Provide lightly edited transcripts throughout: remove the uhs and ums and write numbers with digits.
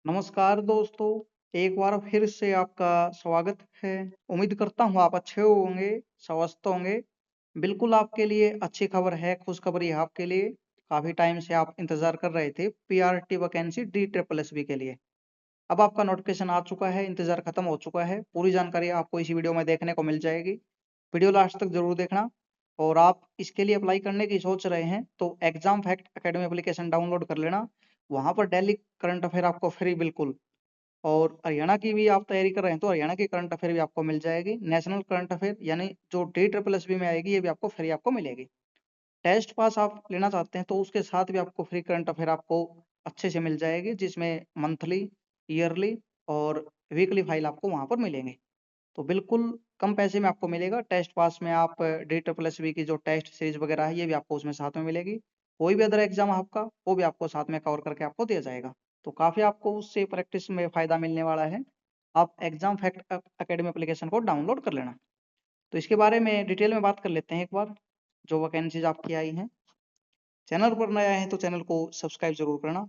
नमस्कार दोस्तों, एक बार फिर से आपका स्वागत है। उम्मीद करता हूँ आप अच्छे होंगे, स्वस्थ होंगे। बिल्कुल आपके लिए अच्छी खबर है, खुशखबरी है आपके लिए। काफ़ी टाइम से आप इंतज़ार कर रहे थे पीआरटी वैकेंसी DSSB के लिए। अब आपका नोटिफ़िकेशन आ चुका है, इंतज़ार खत्म हो चुका है। पूरी जानकारी आपको इसी वीडियो में देखने को मिल जाएगी। वीडियो लास्ट तक ज़रूर देखना। और आप इसके लिए अप्लाई करने की सोच रहे हैं तो exam fact academy application download कर लेना। वहाँ पर डेली करंट अफेयर आपको फ्री बिल्कुल। और हरियाणा की भी आप तैयारी कर रहे हैं तो हरियाणा की करंट अफेयर भी आपको मिल जाएगी। नेशनल करंट अफेयर यानी जो DSSB में आएगी ये भी आपको फ्री आपको मिलेगी। टेस्ट पास आप लेना चाहते हैं तो उसके साथ भी आपको फ्री करंट अफेयर आपको अच्छे से मिल जाएगी, जिसमें मंथली, ईयरली और वीकली फाइल आपको वहाँ पर मिलेंगे। तो बिल्कुल कम पैसे में आपको मिलेगा। टेस्ट पास में आप DSSB की जो टेस्ट सीरीज वगैरह है ये भी आपको उसमें साथ में मिलेगी। कोई भी अदर एग्जाम आपका वो भी आपको साथ में कवर करके आपको दिया जाएगा। तो काफ़ी आपको उससे प्रैक्टिस में फ़ायदा मिलने वाला है। आप एग्जाम फैक्ट अकेडमी एप्लीकेशन को डाउनलोड कर लेना। तो इसके बारे में डिटेल में बात कर लेते हैं एक बार, जो वैकेंसीज आपकी आई हैं। चैनल पर नया है तो चैनल को सब्सक्राइब जरूर करना।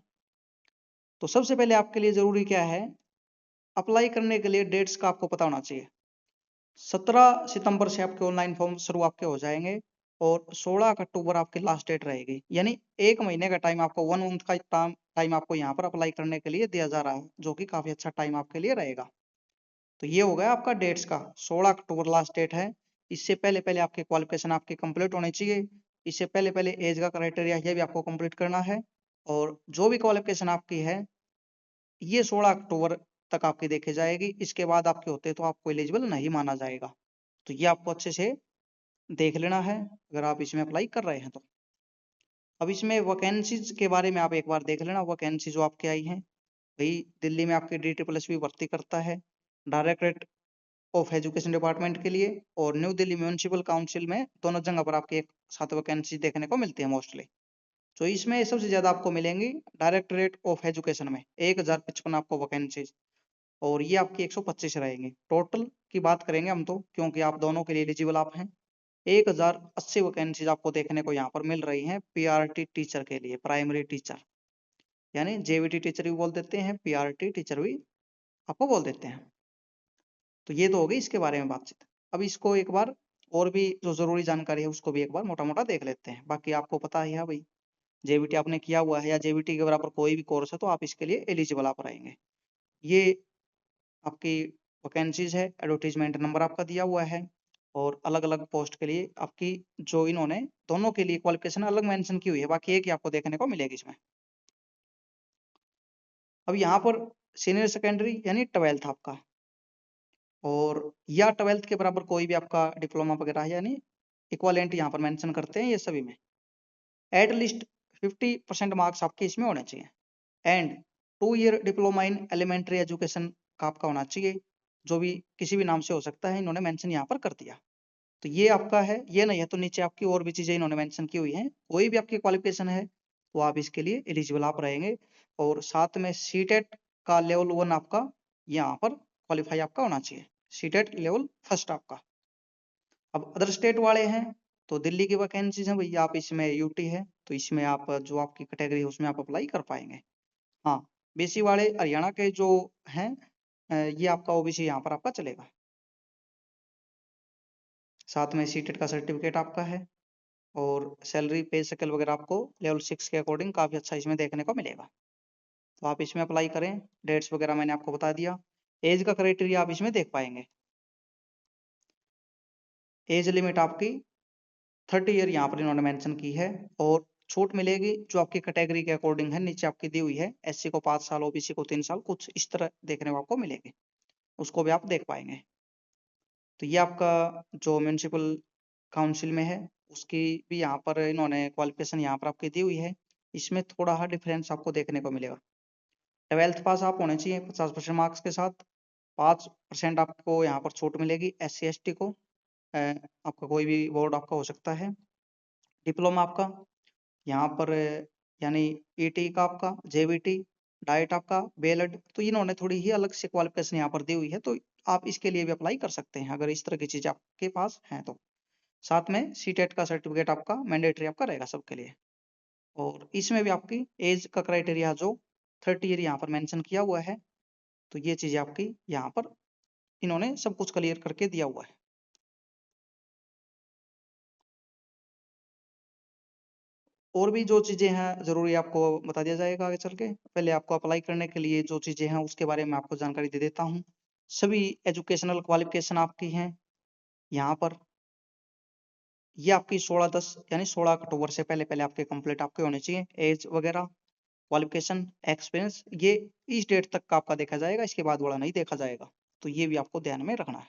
तो सबसे पहले आपके लिए ज़रूरी क्या है, अप्लाई करने के लिए डेट्स का आपको पता होना चाहिए। 17 सितंबर से आपके ऑनलाइन फॉर्म शुरू आपके हो जाएंगे और 16 अक्टूबर आपकी लास्ट डेट रहेगी। यानी एक महीने का टाइम आपको, 1 मंथ का टाइम आपको यहाँ पर अप्लाई करने के लिए दिया जा रहा है, जो कि काफ़ी अच्छा टाइम आपके लिए रहेगा। तो ये हो गया आपका डेट्स का। 16 अक्टूबर लास्ट डेट है। इससे पहले पहले आपकी क्वालिफिकेशन आपकी कंप्लीट होनी चाहिए। इससे पहले पहले एज का क्राइटेरिया ये भी आपको कंप्लीट करना है। और जो भी क्वालिफिकेशन आपकी है ये 16 अक्टूबर तक आपकी देखी जाएगी। इसके बाद आपके होते तो आपको एलिजिबल नहीं माना जाएगा। तो ये आपको अच्छे से देख लेना है अगर आप इसमें अप्लाई कर रहे हैं तो। अब इसमें वैकेंसीज के बारे में आप एक बार देख लेना। वैकेंसी जो आपकी आई है भाई, दिल्ली में आपकी DSSB भर्ती करता है डायरेक्टरेट ऑफ एजुकेशन डिपार्टमेंट के लिए, और न्यू दिल्ली म्यूनिसिपल काउंसिल में, दोनों जगह पर आपके एक साथ वैकेंसी देखने को मिलती है मोस्टली। तो इसमें सबसे ज्यादा आपको मिलेंगी डायरेक्टरेट ऑफ एजुकेशन में 1055 आपको वैकेंसीज। और ये आपकी 125 रहेंगी टोटल की बात करेंगे हम तो, क्योंकि आप दोनों के लिए एलिजिबल आप हैं। 1080 वैकेंसीज आपको देखने को यहाँ पर मिल रही हैं पीआरटी टीचर के लिए, प्राइमरी टीचर यानी जेवीटी टीचर भी बोल देते हैं, पीआरटी टीचर भी आपको बोल देते हैं। तो ये तो हो गई इसके बारे में बातचीत। अब इसको एक बार और भी जो जरूरी जानकारी है उसको भी एक बार मोटा मोटा देख लेते हैं। बाकी आपको पता ही है भाई, जेवीटी आपने किया हुआ है या जेवीटी के बराबर कोई भी कोर्स है तो आप इसके लिए एलिजिबल आप रहेंगे। ये आपकी वैकेंसीज है, एडवर्टीजमेंट नंबर आपका दिया हुआ है। और अलग अलग पोस्ट के लिए आपकी जो इन्होंने दोनों के लिए क्वालिफिकेशन अलग मेंशन की हुई है, बाकी एक ही आपको देखने को मिलेगी इसमें। अब यहाँ पर सीनियर सेकेंडरी यानी 12th आपका, और या 12th के बराबर कोई भी आपका डिप्लोमा वगैरह है, यानी इक्वालेंट यहाँ पर मेंशन करते हैं ये सभी में। एट लीस्ट 50% मार्क्स आपके इसमें होने चाहिए। And 2 year diploma in elementary education का आपका होना चाहिए, जो भी किसी भी नाम से हो सकता है, इन्होंने मेंशन यहाँ पर कर दिया। तो ये आपका है, ये नहीं है तो नीचे आपकी और भी चीजें इन्होंने मेंशन की हुई हैं। कोई भी आपकी क्वालिफिकेशन है तो आप इसके लिए एलिजिबल आप रहेंगे। और साथ में सीटेट का लेवल 1 आपका यहाँ पर क्वालिफाई आपका होना चाहिए, सीटेट लेवल फर्स्ट आपका। अब अदर स्टेट वाले हैं तो दिल्ली की वैकेंसीज हैं भैया, आप इसमें यूटी है तो इसमें आप जो आपकी कैटेगरी है उसमें आप अप्लाई कर पाएंगे। हाँ, बीसी वाले हरियाणा के जो हैं, ये आपका ओबीसी यहाँ पर आपका चलेगा। साथ में सीटेट का सर्टिफिकेट आपका है। और सैलरी पे स्केल वगैरह आपको लेवल 6 के अकॉर्डिंग काफी अच्छा इसमें देखने को मिलेगा। तो आप इसमें अप्लाई करें। डेट्स वगैरह मैंने आपको बता दिया। एज का क्राइटेरिया आप इसमें देख पाएंगे। एज लिमिट आपकी 30 ईयर यहाँ पर इन्होंने मेंशन की है। और छूट मिलेगी जो आपकी कैटेगरी के अकॉर्डिंग है, नीचे आपकी दी हुई है। एससी को 5 साल, ओबीसी को 3 साल, कुछ इस तरह देखने को आपको मिलेगी, उसको भी आप देख पाएंगे। तो ये आपका जो म्यूनसिपल काउंसिल में है उसकी भी यहाँ पर इन्होंने क्वालिफिकेशन यहाँ पर आपकी दी हुई है। इसमें थोड़ा सा डिफरेंस आपको देखने को मिलेगा। 12th पास आप होने चाहिए 50% मार्क्स के साथ। 5% आपको यहाँ पर छूट मिलेगी SC ST को। आपका कोई भी बोर्ड आपका हो सकता है। डिप्लोमा आपका यहाँ पर यानी ET का आपका, JVT, डाइट आपका, BLED, तो इन्होंने थोड़ी ही अलग से क्वालिफिकेशन यहाँ पर दी हुई है। तो आप इसके लिए भी अप्लाई कर सकते हैं अगर इस तरह की चीज आपके पास है तो। साथ में सीटेट का सर्टिफिकेट आपका मैंडेटरी आपका रहेगा सबके लिए। और इसमें भी आपकी एज का क्राइटेरिया जो 30 ईयर यहाँ पर मेंशन किया हुआ है। तो ये चीज़ें आपकी यहाँ पर इन्होंने सब कुछ क्लियर करके दिया हुआ है। और भी जो चीज़ें हैं ज़रूरी आपको बता दिया जाएगा आगे चल के। पहले आपको अप्लाई करने के लिए जो चीज़ें हैं उसके बारे में आपको जानकारी दे देता हूँ। सभी एजुकेशनल क्वालिफिकेशन आपकी हैं यहाँ पर। ये आपकी 16/10 यानी 16 अक्टूबर से पहले आपके कंप्लीट आपके होने चाहिए। एज वगैरह, क्वालिफिकेशन, एक्सपीरियंस ये इस डेट तक का आपका देखा जाएगा, इसके बाद वाला नहीं देखा जाएगा। तो ये भी आपको ध्यान में रखना है।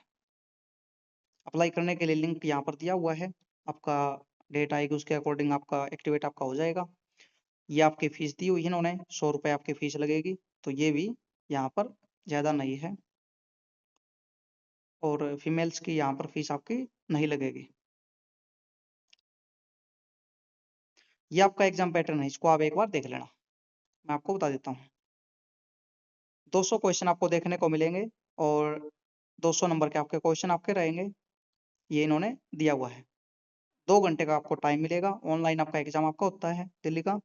अप्लाई करने के लिए लिंक यहाँ पर दिया हुआ है। आपका डेट आएगी उसके अकॉर्डिंग आपका एक्टिवेट आपका हो जाएगा। ये आपकी फीस दी हुई है इन्होंने, 100 रुपये आपकी फीस लगेगी। तो ये भी यहाँ पर ज़्यादा नहीं है और फीमेल्स की यहाँ पर फीस आपकी नहीं लगेगी। ये आपका एग्जाम पैटर्न है, इसको आप एक बार देख लेना। मैं आपको बता देता हूँ। 200 क्वेश्चन आपको देखने को मिलेंगे और 200 नंबर के आपके क्वेश्चन आपके रहेंगे। ये इन्होंने दिया हुआ है। 2 घंटे का आपको टाइम मिलेगा। ऑनलाइन आपका एग्जाम आपका होता है दिल्ली का,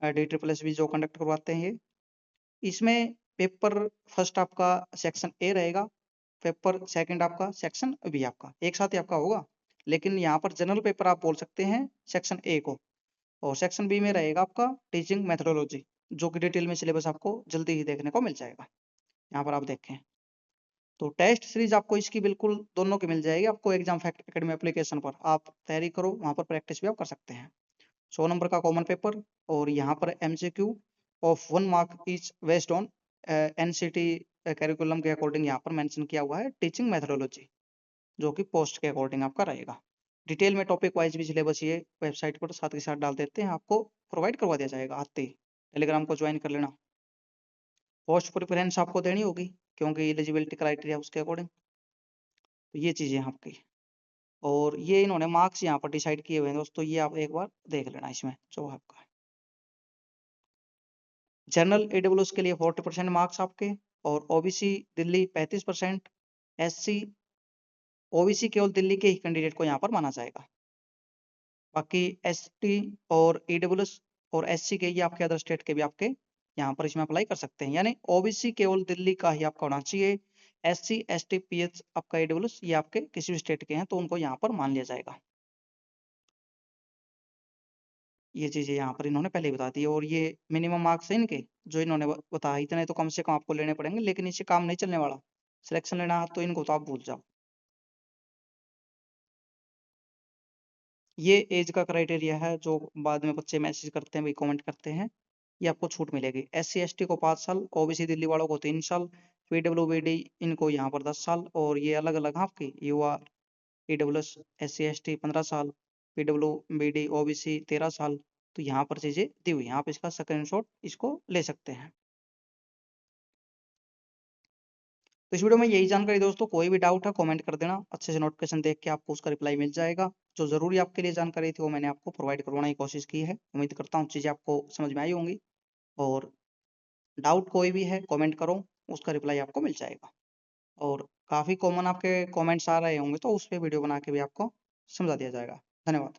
DSSS जो कंडक्ट करवाते हैं ये। इसमें पेपर फर्स्ट आपका सेक्शन ए रहेगा, पेपर सेकंड आपका सेक्शन बी आपका एक साथ ही आपका होगा। लेकिन यहाँ पर जनरल पेपर आप बोल सकते हैं सेक्शन ए को, और सेक्शन बी में रहेगा आपका टीचिंग मेथोडोलॉजी, जो कि डिटेल में सिलेबस आपको जल्दी ही देखने को मिल जाएगा। यहाँ पर आप देखें तो टेस्ट सीरीज आपको इसकी बिल्कुल दोनों की मिल जाएगी आपको एग्जाम फैक्ट एकेडमी एप्लीकेशन पर। आप तैयारी करो, वहाँ पर प्रैक्टिस भी आप कर सकते हैं। 100 नंबर का कॉमन पेपर और यहाँ पर MCQ of 1 mark each based on NCT curriculum के अकॉर्डिंग यहाँ पर मेंशन किया हुआ है टीचिंग मेथोडोलॉजी, जो कि पोस्ट के अकॉर्डिंग आपका रहेगा। डिटेल में टॉपिक वाइज भी सिलेबस ये वेबसाइट पर साथ के साथ डाल देते हैं, आपको प्रोवाइड करवा दिया जाएगा आते ही। टेलीग्राम को ज्वाइन कर लेना। पोस्ट प्रेफरेंस आपको देनी होगी क्योंकि एलिजिबिलिटी क्राइटेरिया उसके अकॉर्डिंग। तो ये चीज़ें आपकी, और ये इन्होंने मार्क्स यहाँ पर डिसाइड किए हुए हैं दोस्तों, ये आप एक बार देख लेना इसमें जो आपका। जनरल AWS के लिए 40% मार्क्स आपके, और OBC दिल्ली 35%, SC OBC केवल दिल्ली के ही कैंडिडेट को यहाँ पर माना जाएगा। बाकी ST और EWS और SC के ये आपके अदर स्टेट के भी आपके यहाँ पर इसमें अप्लाई कर सकते हैं। यानी OBC केवल दिल्ली का ही आपका होना चाहिए। SC ST PH आपका AWS ये आपके किसी भी स्टेट के हैं तो उनको यहाँ पर मान लिया जाएगा। ये चीज़ें यहाँ पर इन्होंने पहले ही बता दी, और ये मिनिमम मार्क्स है इनके जो इन्होंने बताया। इतने तो कम से कम आपको लेने पड़ेंगे, लेकिन इससे काम नहीं चलने वाला। सिलेक्शन लेना है तो इनको तो आप भूल जाओ। ये एज का क्राइटेरिया है जो बाद में बच्चे मैसेज करते हैं, भाई कमेंट करते हैं। ये आपको छूट मिलेगी। SC ST को 5 साल, OBC दिल्ली वालों को 3 साल, PWBD इनको यहाँ पर 10 साल, और ये अलग अलग आपकी युवा EWS SC ST 15 साल, PWBD OBC 13 साल। तो यहाँ पर चीजें दी हुई हैं, आप इसका स्क्रीनशॉट इसको ले सकते हैं। तो इस वीडियो में यही जानकारी दोस्तों, कोई भी डाउट है कमेंट कर देना, अच्छे से नोटिफिकेशन देख के आपको उसका रिप्लाई मिल जाएगा। जो जरूरी आपके लिए जानकारी थी वो मैंने आपको प्रोवाइड करवाने की कोशिश की है। उम्मीद करता हूँ चीज़ें आपको समझ में आई होंगी, और डाउट कोई भी है कमेंट करो, उसका रिप्लाई आपको मिल जाएगा। और काफ़ी कॉमन आपके कमेंट्स आ रहे होंगे तो उस पर वीडियो बना के भी आपको समझा दिया जाएगा। धन्यवाद।